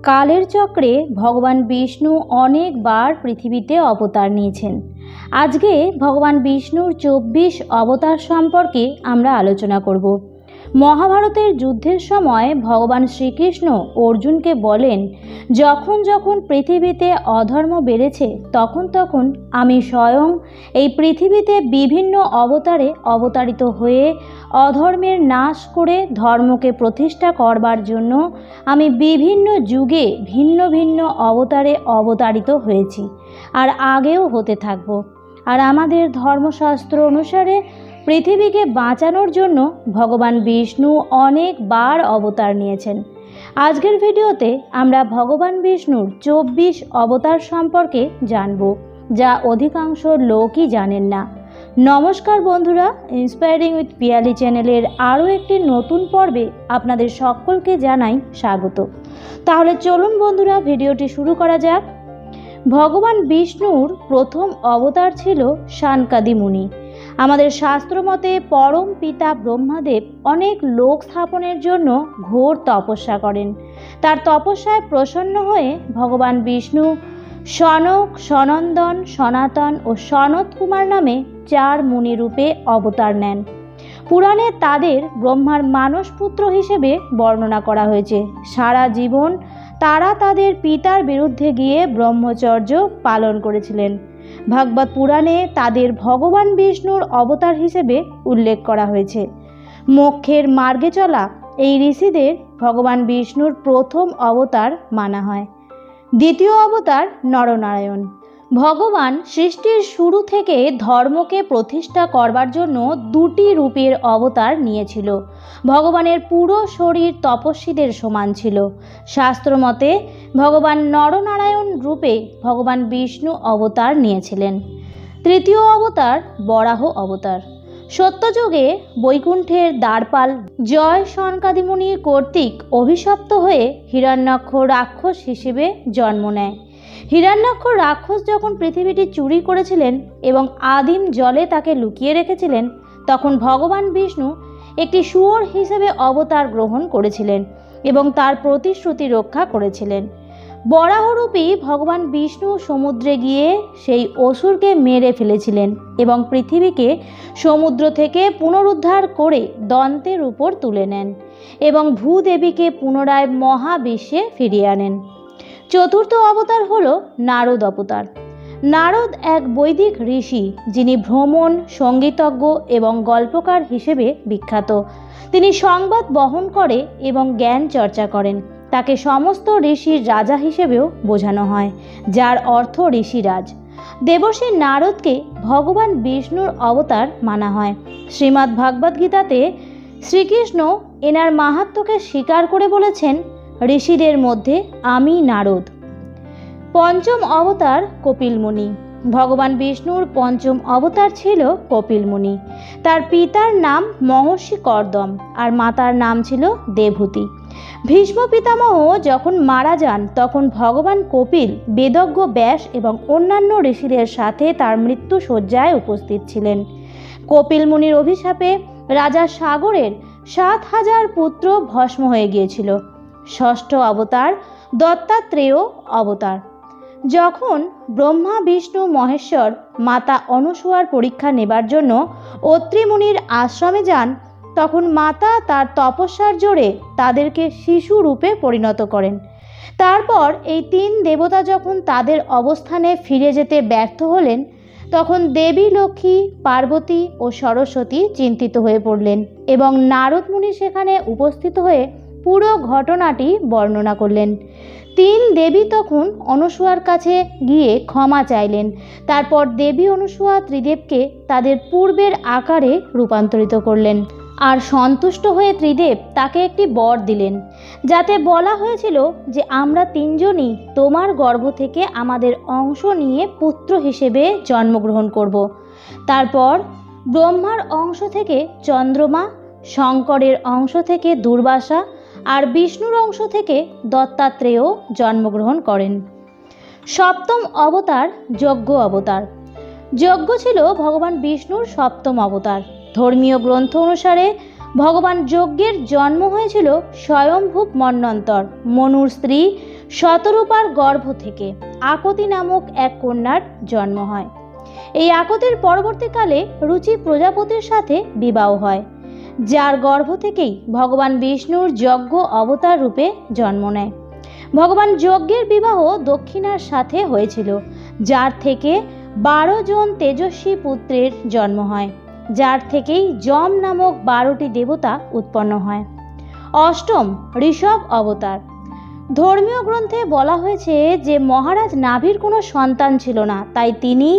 কালের চক্রে ভগবান বিষ্ণু অনেকবার পৃথিবীতে অবতার নিয়েছেন। আজকে ভগবান বিষ্ণুর 24 অবতার সম্পর্কে আমরা আলোচনা করব। মহাভারতের যুদ্ধের সময় ভগবান শ্রীকৃষ্ণ অর্জুনকে বলেন, যখন যখন পৃথিবীতে অধর্ম বেড়েছে তখন তখন আমি স্বয়ং এই পৃথিবীতে বিভিন্ন অবতারে অবতারিত হয়ে অধর্মের নাশ করে ধর্মকে প্রতিষ্ঠা করবার জন্য আমি বিভিন্ন যুগে ভিন্ন ভিন্ন অবতারে অবতারিত হয়েছি আর আগেও হতে থাকব। আর আমাদের ধর্মশাস্ত্র অনুসারে পৃথিবীকে বাঁচানোর জন্য ভগবান বিষ্ণু অনেকবার অবতার নিয়েছেন। আজকের ভিডিওতে আমরা ভগবান বিষ্ণুর 24 অবতার সম্পর্কে জানব, যা অধিকাংশ লোকই জানেন না। নমস্কার বন্ধুরা, ইন্সপায়ারিং উইথ পিয়ালি চ্যানেলের আরও একটি নতুন পর্বে আপনাদের সকলকে জানাই স্বাগত। তাহলে চলুন বন্ধুরা, ভিডিওটি শুরু করা যাক। ভগবান বিষ্ণুর প্রথম অবতার ছিল সানকাদি মুনি। আমাদের শাস্ত্র মতে পরম পিতা ব্রহ্মাদেব অনেক লোক স্থাপনের জন্য ঘোর তপস্যা করেন। তার তপস্যায় প্রসন্ন হয়ে ভগবান বিষ্ণু সনক, সনন্দন, সনাতন ও সনত কুমার নামে 4 মুনি রূপে অবতার নেন। পুরাণে তাদের ব্রহ্মার মানসপুত্র হিসেবে বর্ণনা করা হয়েছে। সারা জীবন তারা তাদের পিতার বিরুদ্ধে গিয়ে ব্রহ্মচর্য পালন করেছিলেন। ভাগবত পুরাণে তাদের ভগবান বিষ্ণুর অবতার হিসেবে উল্লেখ করা হয়েছে। মোক্ষের মার্গে চলা এই ঋষিদের ভগবান বিষ্ণুর প্রথম অবতার মানা হয়। দ্বিতীয় অবতার নরনারায়ণ। ভগবান সৃষ্টির শুরু থেকে ধর্মকে প্রতিষ্ঠা করবার জন্য 2টি রূপের অবতার নিয়েছিল। ভগবানের পুরো শরীর তপস্বীদের সমান ছিল। শাস্ত্রমতে ভগবান নরনারায়ণ রূপে ভগবান বিষ্ণু অবতার নিয়েছিলেন। তৃতীয় অবতার বরাহ অবতার। সত্যযুগে বৈকুণ্ঠের দ্বারপাল জয় সনকাদি মুনি কর্তৃক অভিশপ্ত হয়ে হিরণ্যাক্ষ রাক্ষস হিসেবে জন্ম নেয়। হিরণ্যাক্ষ রাক্ষস যখন পৃথিবীটি চুরি করেছিলেন এবং আদিম জলে তাকে লুকিয়ে রেখেছিলেন, তখন ভগবান বিষ্ণু একটি শুয়োর হিসেবে অবতার গ্রহণ করেছিলেন এবং তার প্রতিশ্রুতি রক্ষা করেছিলেন। বরাহরূপী ভগবান বিষ্ণু সমুদ্রে গিয়ে সেই অসুরকে মেরে ফেলেছিলেন এবং পৃথিবীকে সমুদ্র থেকে পুনরুদ্ধার করে দন্তের উপর তুলে নেন এবং ভূদেবীকে পুনরায় মহাবিশ্বে ফিরিয়ে আনেন। চতুর্থ অবতার হল নারদ অবতার। নারদ এক বৈদিক ঋষি, যিনি ভ্রমণ, সঙ্গীতজ্ঞ এবং গল্পকার হিসেবে বিখ্যাত। তিনি সংবাদ বহন করে এবং জ্ঞান চর্চা করেন। তাকে সমস্ত ঋষির রাজা হিসেবেও বোঝানো হয়, যার অর্থ ঋষিরাজ। দেবর্ষি নারদকে ভগবান বিষ্ণুর অবতার মানা হয়। শ্রীমদ্ ভাগবত গীতাতে শ্রীকৃষ্ণ এনার মাহাত্ম্যকে স্বীকার করে বলেছেন, ঋষিদের মধ্যে আমি নারদ। পঞ্চম অবতার কপিল মুনি। ভগবান বিষ্ণুর পঞ্চম অবতার ছিল কপিল মুনি। তার পিতার নাম মহর্ষি কর্দম আর মাতার নাম ছিল দেবহূতি। ভীষ্ম পিতামহ যখন মারা যান, তখন ভগবান কপিল বেদজ্ঞ ব্যাস এবং অন্যান্য ঋষিদের সাথে তার মৃত্যু শয্যায় উপস্থিত ছিলেন। কপিল মুনির অভিশাপে রাজা সাগরের 7000 পুত্র ভস্ম হয়ে গিয়েছিল। ষষ্ঠ অবতার দত্তাত্রেয় অবতার। যখন ব্রহ্মা, বিষ্ণু, মহেশ্বর মাতা অনুসূয়ার পরীক্ষা নেবার জন্য অত্রি মুনির আশ্রমে যান, তখন মাতা তার তপস্যার জোরে তাদেরকে শিশু রূপে পরিণত করেন। তারপর এই 3 দেবতা যখন তাদের অবস্থানে ফিরে যেতে ব্যর্থ হলেন, তখন দেবী লক্ষ্মী, পার্বতী ও সরস্বতী চিন্তিত হয়ে পড়লেন এবং নারদ মুনি সেখানে উপস্থিত হয়ে পুরো ঘটনাটি বর্ণনা করলেন। 3 দেবী তখন অনুসূয়ার কাছে গিয়ে ক্ষমা চাইলেন। তারপর দেবী অনুসূয়া ত্রিদেবকে তাদের পূর্বের আকারে রূপান্তরিত করলেন আর সন্তুষ্ট হয়ে ত্রিদেব তাকে একটি বর দিলেন, যাতে বলা হয়েছিল যে আমরা 3 জনই তোমার গর্ভ থেকে আমাদের অংশ নিয়ে পুত্র হিসেবে জন্মগ্রহণ করব। তারপর ব্রহ্মার অংশ থেকে চন্দ্রমা, শঙ্করের অংশ থেকে দুর্বাসা আর বিষ্ণুর অংশ থেকে দত্তাত্রেয় জন্মগ্রহণ করেন। সপ্তম অবতার যজ্ঞ অবতার। যজ্ঞ ছিল ভগবান বিষ্ণুর 7ম অবতার। ধর্মীয় গ্রন্থ অনুসারে ভগবান যজ্ঞের জন্ম হয়েছিল স্বয়ম্ভূ মন্বন্তর, মনুর স্ত্রী শতরূপার গর্ভ থেকে আকতি নামক এক কন্যার জন্ম হয়। এই আকতির পরবর্তীকালে রুচি প্রজাপতির সাথে বিবাহ হয়, যার গর্ভ থেকেই ভগবান বিষ্ণুর যজ্ঞ অবতার রূপে জন্ম নেয়। ভগবান যজ্ঞের বিবাহ দক্ষিণার সাথে হয়েছিল, যার থেকে 12 জন তেজস্বী পুত্রের জন্ম হয়, যার থেকেই যম নামক 12টি দেবতা উৎপন্ন হয়। অষ্টম, ঋষভ অবতার। ধর্মীয় গ্রন্থে বলা হয়েছে যে মহারাজ নাভির কোনো সন্তান ছিল না, তাই তিনি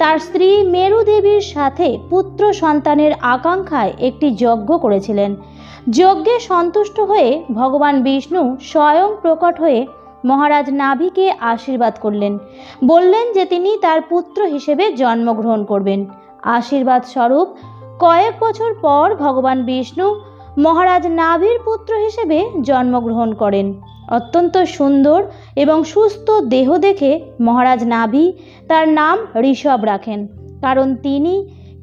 তার স্ত্রী মেরু দেবীর সাথে পুত্র সন্তানের আকাঙ্ক্ষায় একটি যজ্ঞ করেছিলেন। যজ্ঞে সন্তুষ্ট হয়ে ভগবান বিষ্ণু স্বয়ং প্রকট হয়ে মহারাজ নাভিকে আশীর্বাদ করলেন, বললেন যে তিনি তার পুত্র হিসেবে জন্মগ্রহণ করবেন। আশীর্বাদ স্বরূপ কয়েক বছর পর ভগবান বিষ্ণু মহারাজ নাভির পুত্র হিসেবে জন্মগ্রহণ করেন। অত্যন্ত সুন্দর এবং সুস্থ দেহ দেখে মহারাজ নাভি তার নাম ঋষভ রাখেন, কারণ তিনি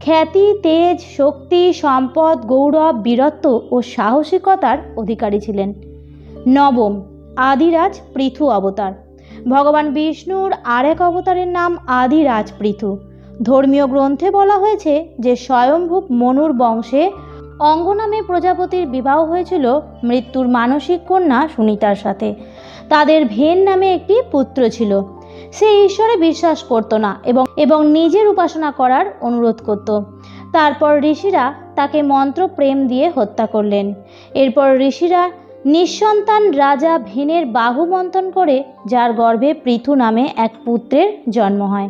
খ্যাতি, তেজ, শক্তি, সম্পদ, গৌরব, বীরত্ব ও সাহসিকতার অধিকারী ছিলেন। নবম, আদিরাজ পৃথু অবতার। ভগবান বিষ্ণুর আরেক অবতারের নাম আদিরাজ পৃথু। ধর্মীয় গ্রন্থে বলা হয়েছে যে স্বয়ম্ভূ মনুর বংশে অঙ্গ নামে প্রজাপতির বিবাহ হয়েছিল মৃত্যুর মানসিক কন্যা সুনিতার সাথে। তাদের ভেন নামে একটি পুত্র ছিল। সে ঈশ্বরে বিশ্বাস করত না এবং নিজের উপাসনা করার অনুরোধ করত। তারপর ঋষিরা তাকে মন্ত্র প্রেম দিয়ে হত্যা করলেন। এরপর ঋষিরা নিঃসন্তান রাজা ভেনের বাহু মন্থন করে, যার গর্ভে পৃথু নামে এক পুত্রের জন্ম হয়।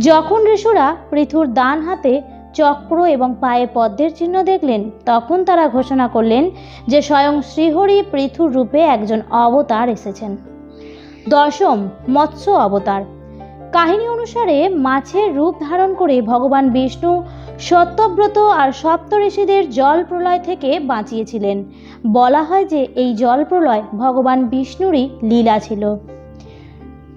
যখন ঋষিরা পৃথুর ডান হাতে চক্র এবং পায়ে পদ্মের চিহ্ন দেখলেন, তখন তারা ঘোষণা করলেন যে স্বয়ং শ্রীহরি পৃথুর রূপে একজন অবতার এসেছেন। দশম, মৎস্য অবতার। কাহিনী অনুসারে মাছের রূপ ধারণ করে ভগবান বিষ্ণু সত্যব্রত আর সপ্ত ঋষিদের জল প্রলয় থেকে বাঁচিয়েছিলেন। বলা হয় যে এই জল প্রলয় ভগবান বিষ্ণুরই লীলা ছিল।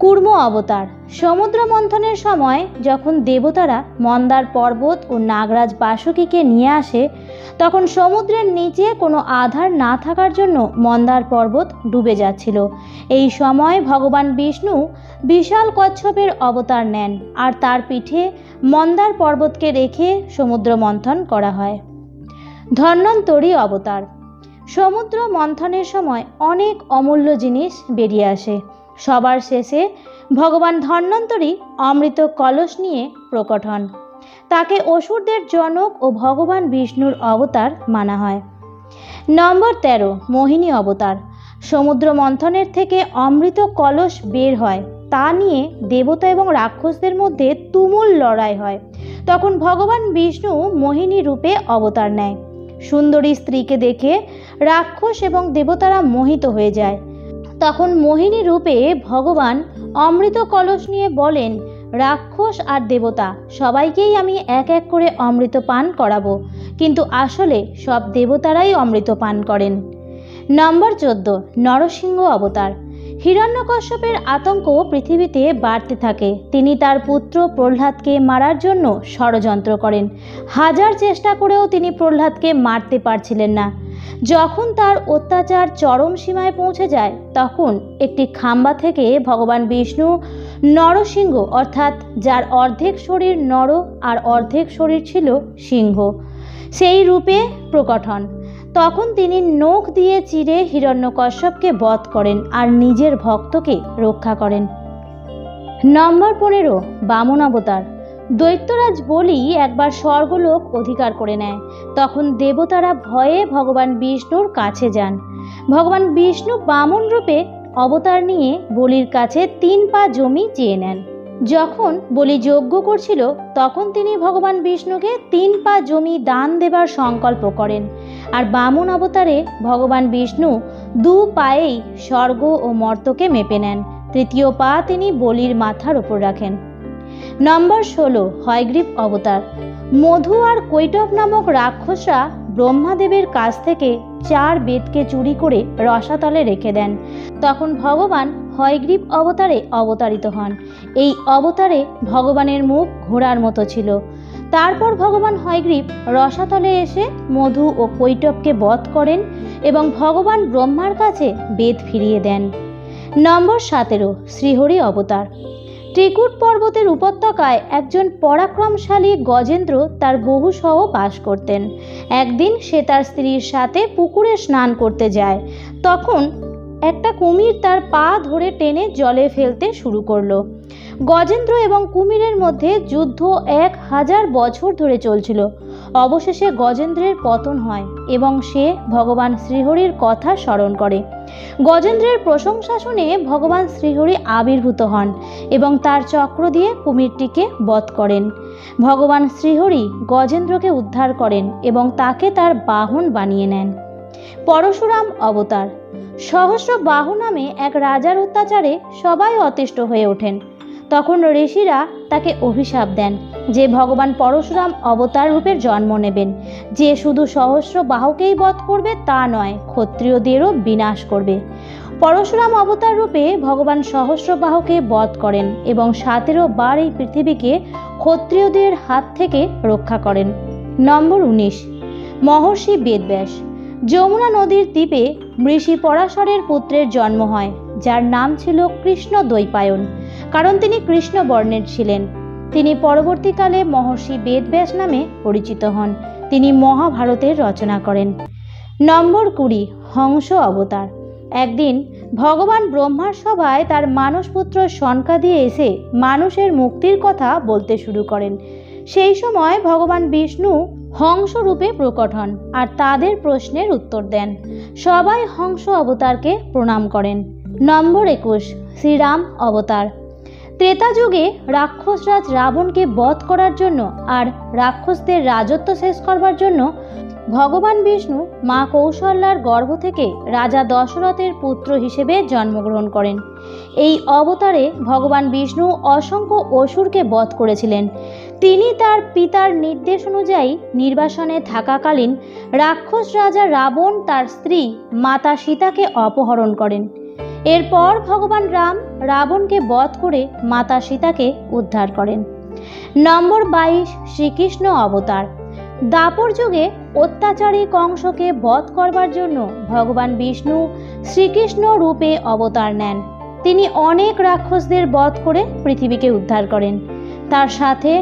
কূর্ম অবতার। সমুদ্র মন্থনের সময় যখন দেবতারা মন্দার পর্বত ও নাগরাজ বাসুকীকে নিয়ে আসে, তখন সমুদ্রের নিচে কোনো আধার না থাকার জন্য মন্দার পর্বত ডুবে যাচ্ছিল। এই সময় ভগবান বিষ্ণু বিশাল কচ্ছপের অবতার নেন আর তার পিঠে মন্দার পর্বতকে রেখে সমুদ্র মন্থন করা হয়। ধন্বন্তরী অবতার। সমুদ্র মন্থনের সময় অনেক অমূল্য জিনিস বেরিয়ে আসে। সবার শেষে ভগবান ধন্বন্তরী অমৃত কলস নিয়ে প্রকট হন। তাকে অসুরদের জনক ও ভগবান বিষ্ণুর অবতার মানা হয়। নম্বর 13, মোহিনী অবতার। সমুদ্র মন্থনের থেকে অমৃত কলস বের হয়, তা নিয়ে দেবতা এবং রাক্ষসদের মধ্যে তুমুল লড়াই হয়। তখন ভগবান বিষ্ণু মোহিনী রূপে অবতার নেয়। সুন্দরী স্ত্রীকে দেখে রাক্ষস এবং দেবতারা মোহিত হয়ে যায়। তখন মোহিনী রূপে ভগবান অমৃত কলস নিয়ে বলেন, রাক্ষস আর দেবতা সবাইকেই আমি এক এক করে অমৃত পান করাবো, কিন্তু আসলে সব দেবতারাই অমৃত পান করেন। নম্বর 14, নরসিংহ অবতার। হিরণ্যকশ্যপের আতঙ্ক পৃথিবীতে বাড়তে থাকে। তিনি তার পুত্র প্রহ্লাদকে মারার জন্য ষড়যন্ত্র করেন। হাজার চেষ্টা করেও তিনি প্রহ্লাদকে মারতে পারছিলেন না। যখন তার অত্যাচার চরম সীমায় পৌঁছে যায়, তখন একটি খাম্বা থেকে ভগবান বিষ্ণু নরসিংহ, অর্থাৎ যার অর্ধেক শরীর নর আর অর্ধেক শরীর ছিল সিংহ, সেই রূপে প্রকট হন। তখন তিনি নখ দিয়ে চিরে হিরণ্যকশ্যপকে বধ করেন আর নিজের ভক্তকে রক্ষা করেন। নম্বর 15, বামন অবতার। দৈত্যরাজ বলি একবার স্বর্গলোক অধিকার করে নেয়। তখন দেবতারা ভয়ে ভগবান বিষ্ণুর কাছে যান। ভগবান বিষ্ণু বামন রূপে অবতার নিয়ে বলির কাছে 3 পা জমি চেয়ে নেন। যখন বলি যজ্ঞ করছিল, তখন তিনি ভগবান বিষ্ণুকে 3 পা জমি দান দেবার সংকল্প করেন। আর বামন অবতারে ভগবান বিষ্ণু 2 পায়েই স্বর্গ ও মর্তকে মেপে নেন। 3য় পা তিনি বলির মাথার উপর রাখেন। নম্বর 16, হয়গ্রীব অবতার। মধু আর কৈটব নামক রাক্ষসরা ব্রহ্মাদেবের কাছ থেকে 4 বেদকে চুরি করে রসাতলে রেখে দেন। তখন ভগবান হয়গ্রীব অবতারে অবতারিত হন। এই অবতারে ভগবানের মুখ ঘোড়ার মতো ছিল। তারপর ভগবান হয়গ্রীব রসাতলে এসে মধু ও কৈটবকে বধ করেন এবং ভগবান ব্রহ্মার কাছে বেদ ফিরিয়ে দেন। নম্বর 17, শ্রীহরি অবতার। ত্রিকুট পর্বতের উপত্যকায় একজন পরাক্রমশালী গজেন্দ্র তার বহু সহ বাস করতেন। একদিন সে তার স্ত্রীর সাথে পুকুরে স্নান করতে যায়। তখন একটা কুমির তার পা ধরে টেনে জলে ফেলতে শুরু করলো। গজেন্দ্র এবং কুমিরের মধ্যে যুদ্ধ 1000 বছর ধরে চলছিল। অবশেষে গজেন্দ্রের পতন হয় এবং সে ভগবান শ্রীহরির কথা স্মরণ করে। গজেন্দ্রের প্রশংসা শুনে ভগবান শ্রীহরি আবির্ভূত হন এবং তার চক্র দিয়ে কুমিরটিকে বধ করেন। ভগবান শ্রীহরি গজেন্দ্রকে উদ্ধার করেন এবং তাকে তার বাহন বানিয়ে নেন। পরশুরাম অবতার। সহস্র বাহু নামে এক রাজার অত্যাচারে সবাই অতিষ্ঠ হয়ে ওঠেন। তখন ঋষিরা তাকে অভিশাপ দেন যে ভগবান পরশুরাম অবতার রূপের জন্ম নেবেন, যে শুধু সহস্র বাহুকেই বধ করবে তা নয়, ক্ষত্রিয়দেরও বিনাশ করবে। পরশুরাম অবতার রূপে ভগবান সহস্র বাহুকে বধ করেন এবং 17 বার এই পৃথিবীকে ক্ষত্রিয়দের হাত থেকে রক্ষা করেন। নম্বর 19, মহর্ষি বেদব্যাস। যমুনা নদীর দ্বীপে ঋষি পরাশরের পুত্রের জন্ম হয়, যার নাম ছিল কৃষ্ণ দ্বৈপায়ন, কারণ তিনি কৃষ্ণ বর্ণের ছিলেন। তিনি পরবর্তীকালে মহর্ষি বেদব্যাস নামে পরিচিত হন। তিনি মহাভারতের রচনা করেন। নম্বর 20, হংস অবতার। একদিন ভগবান ব্রহ্মার সভায় তার মানসপুত্র শনকা দিয়ে এসে মানুষের মুক্তির কথা বলতে শুরু করেন। সেই সময় ভগবান বিষ্ণু হংস রূপে প্রকট হন আর তাদের প্রশ্নের উত্তর দেন। সবাই হংস অবতারকে প্রণাম করেন। নম্বর 21, শ্রীরাম অবতার। ত্রেতা যুগে রাক্ষসরাজ রাবণকে বধ করার জন্য আর রাক্ষসদের রাজত্ব শেষ করবার জন্য ভগবান বিষ্ণু মা কৌশল্যার গর্ভ থেকে রাজা দশরথের পুত্র হিসেবে জন্মগ্রহণ করেন। এই অবতারে ভগবান বিষ্ণু অসংখ্য অসুরকে বধ করেছিলেন। তিনি তার পিতার নির্দেশ অনুযায়ী নির্বাসনে থাকাকালীন রাক্ষস রাজা রাবণ তার স্ত্রী মাতা সীতাকে অপহরণ করেন। এরপর ভগবান রাম রাবণকে বধ করে মাতা সীতাকে উদ্ধার করেন। নম্বর 22, শ্রীকৃষ্ণ অবতার। দাপর যুগে অত্যাচারী কংসকে বধ করবার জন্য ভগবান বিষ্ণু শ্রীকৃষ্ণ রূপে অবতার নেন। তিনি অনেক রাক্ষসদের বধ করে পৃথিবীকে উদ্ধার করেন। তার সাথে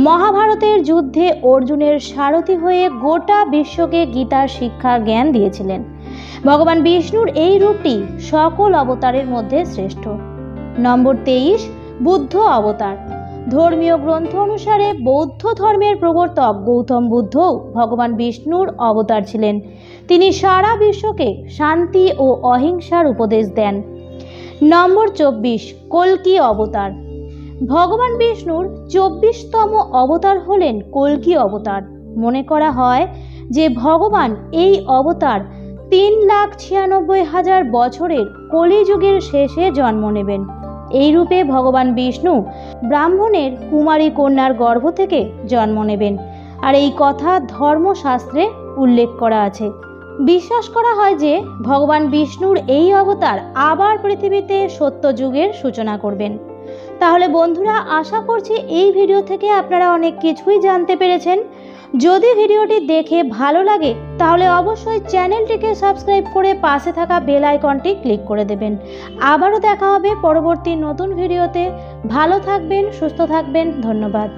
মহাভারতের যুদ্ধে অর্জুনের সারথি হয়ে গোটা বিশ্বকে গীতার শিক্ষা জ্ঞান দিয়েছিলেন। ভগবান বিষ্ণুর এই রূপটি সকল অবতারের মধ্যে শ্রেষ্ঠ। নম্বর 23, বুদ্ধ অবতার। ধর্মীয় গ্রন্থ অনুসারে বৌদ্ধ ধর্মের প্রবর্তক গৌতম বুদ্ধও ভগবান বিষ্ণুর অবতার ছিলেন। তিনি সারা বিশ্বকে শান্তি ও অহিংসার উপদেশ দেন। নম্বর 24, কল্কি অবতার। ভগবান বিষ্ণুর 24তম অবতার হলেন কল্কি অবতার। মনে করা হয় যে ভগবান এই অবতার 3,96,000 বছরের কলিযুগের শেষে জন্ম নেবেন। এই রূপে ভগবান বিষ্ণু ব্রাহ্মণের কুমারী কন্যার গর্ভ থেকে জন্ম নেবেন, আর এই কথা ধর্মশাস্ত্রে উল্লেখ করা আছে। বিশ্বাস করা হয় যে ভগবান বিষ্ণুর এই অবতার আবার পৃথিবীতে সত্যযুগের সূচনা করবেন। তাহলে বন্ধুরা, আশা করছি এই ভিডিও থেকে আপনারা অনেক কিছুই জানতে পেরেছেন। যদি ভিডিওটি দেখে ভালো লাগে তাহলে অবশ্যই চ্যানেলটিকে সাবস্ক্রাইব করে পাশে থাকা বেল আইকনটি ক্লিক করে দেবেন। আবারও দেখা হবে পরবর্তী নতুন ভিডিওতে। ভালো থাকবেন, সুস্থ থাকবেন। ধন্যবাদ।